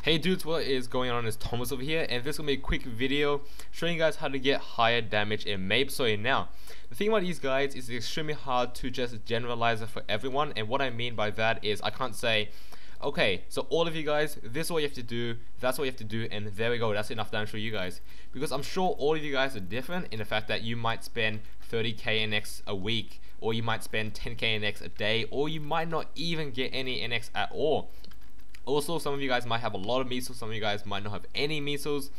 Hey dudes, what is going on? It's Thomas over here, and this will be a quick video showing you guys how to get higher damage in Mesos. Now, the thing about these guides is it's extremely hard to just generalize it for everyone, and what I mean by that is I can't say, okay, so all of you guys, this is what you have to do, that's what you have to do, and there we go, that's enough damage for you guys. Because I'm sure all of you guys are different in the fact that you might spend 30k NX a week, or you might spend 10k NX a day, or you might not even get any NX at all. Also, some of you guys might have a lot of mesos, some of you guys might not have any mesos.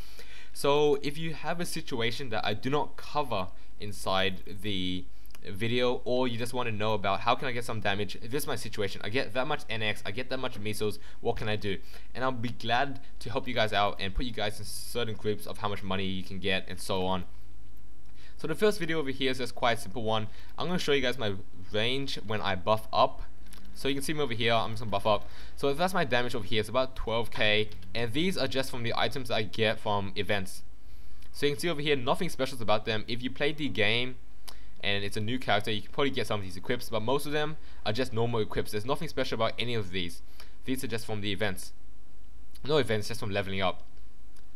So if you have a situation that I do not cover inside the video, or you just want to know about how can I get some damage, if this is my situation, I get that much NX, I get that much mesos, what can I do? And I'll be glad to help you guys out and put you guys in certain groups of how much money you can get and so on. So the first video over here is just quite a simple one. I'm going to show you guys my range when I buff up. So you can see me over here, I'm just gonna buff up. So that's my damage over here, it's about 12k, and these are just from the items that I get from events. So you can see over here, nothing special about them. If you played the game and it's a new character, you can probably get some of these equips, but most of them are just normal equips. There's nothing special about any of these. These are just from the events. No events, just from leveling up.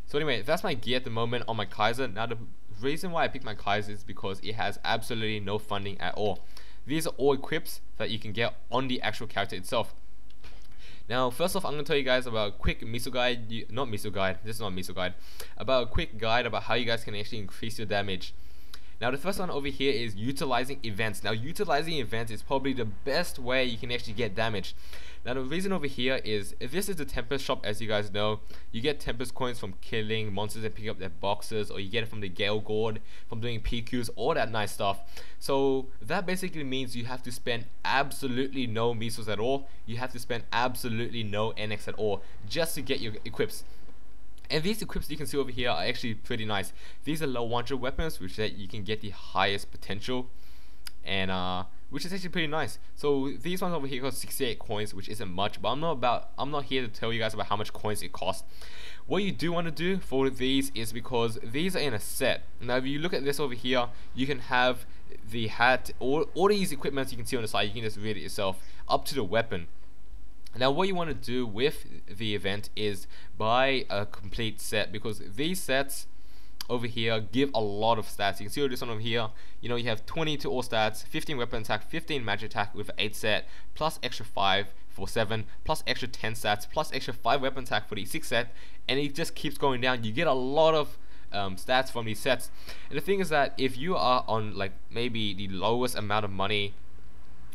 So anyway, that's my gear at the moment on my Kaiser. Now the reason why I picked my Kaiser is because it has absolutely no funding at all. These are all equips that you can get on the actual character itself. Now, first off, I'm going to tell you guys about a quick meso guide, this is not a meso guide, about a quick guide about how you guys can actually increase your damage. Now, the first one over here is utilizing events. Now, utilizing events is probably the best way you can actually get damage. Now, the reason over here is, if this is the Tempest shop, as you guys know, you get Tempest coins from killing monsters and picking up their boxes, or you get it from the Gale Gourd, from doing PQs, all that nice stuff. So, that basically means you have to spend absolutely no mesos at all. You have to spend absolutely no NX at all, just to get your equips. And these equips you can see over here are actually pretty nice. These are low 100 weapons, which that you can get the highest potential, and which is actually pretty nice. So these ones over here cost 68 coins, which isn't much, but I'm not here to tell you guys about how much coins it costs. What you do want to do for these is, because these are in a set. Now if you look at this over here, you can have the hat, all these equipments you can see on the side, you can just read it yourself, up to the weapon. Now what you want to do with the event is buy a complete set, because these sets over here give a lot of stats. You can see this one over here, you know, you have 20 to all stats, 15 weapon attack, 15 magic attack with 8 set, plus extra 5 for 7, plus extra 10 stats, plus extra 5 weapon attack for the 6 set, and it just keeps going down. You get a lot of stats from these sets. And the thing is that if you are on like maybe the lowest amount of money,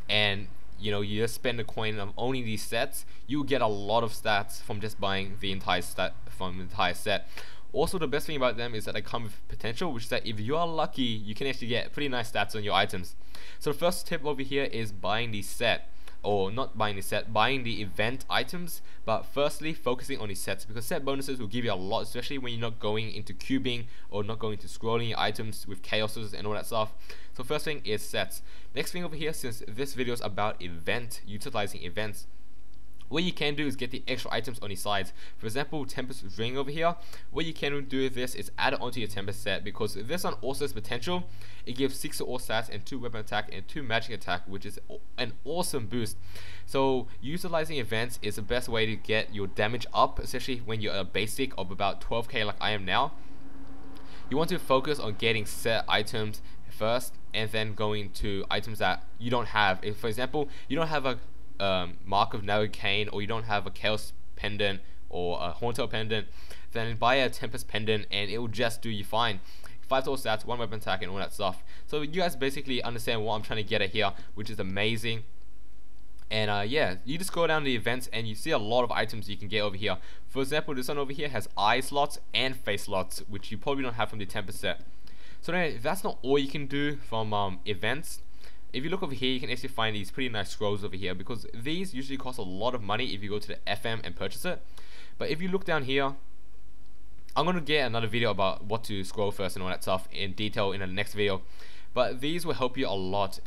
and you know, you just spend a coin on owning these sets, you get a lot of stats from just buying the entire set. Also, the best thing about them is that they come with potential, which is that if you are lucky, you can actually get pretty nice stats on your items. So the first tip over here is buying the set, or not buying the set, buying the event items, but firstly focusing on the sets, because set bonuses will give you a lot, especially when you're not going into cubing or not going to scrolling your items with chaoses and all that stuff. So first thing is sets. Next thing over here, since this video is about utilizing events, what you can do is get the extra items on the sides. For example, Tempest Ring over here, what you can do with this is add it onto your Tempest set, because this one also has potential. It gives 6 to all stats and 2 weapon attack and 2 magic attack, which is an awesome boost. So utilizing events is the best way to get your damage up, especially when you're a basic of about 12k like I am now. You want to focus on getting set items first, and then going to items that you don't have. If, for example, you don't have a Mark of Narragain, or you don't have a Chaos Pendant or a Haunter Pendant, then buy a Tempest Pendant and it will just do you fine. 5 total stats, 1 weapon attack, and all that stuff. So you guys basically understand what I'm trying to get at here, which is amazing. And yeah, you just go down the events and you see a lot of items you can get over here. For example, this one over here has eye slots and face slots, which you probably don't have from the Tempest set. So anyway, that's not all you can do from events. If you look over here, you can actually find these pretty nice scrolls over here, because these usually cost a lot of money if you go to the FM and purchase it. But if you look down here, I'm going to get another video about what to scroll first and all that stuff in detail in the next video. But these will help you a lot.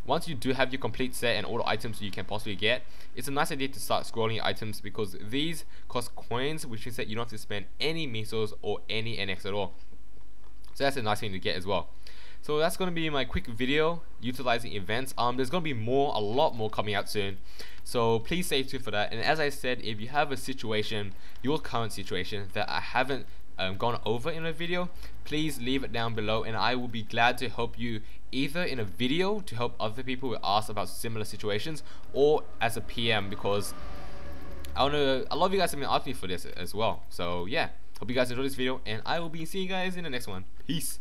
Once you do have your complete set and all the items you can possibly get, it's a nice idea to start scrolling your items, because these cost coins, which means that you don't have to spend any mesos or any NX at all. So that's a nice thing to get as well. So that's gonna be my quick video utilizing events. There's gonna be a lot more coming out soon. So please stay tuned for that. And as I said, if you have a situation, your current situation that I haven't gone over in a video, please leave it down below, and I will be glad to help you either in a video to help other people who ask about similar situations, or as a PM, because a lot of you guys have been asking me for this as well. So yeah, hope you guys enjoyed this video, and I will be seeing you guys in the next one. Peace.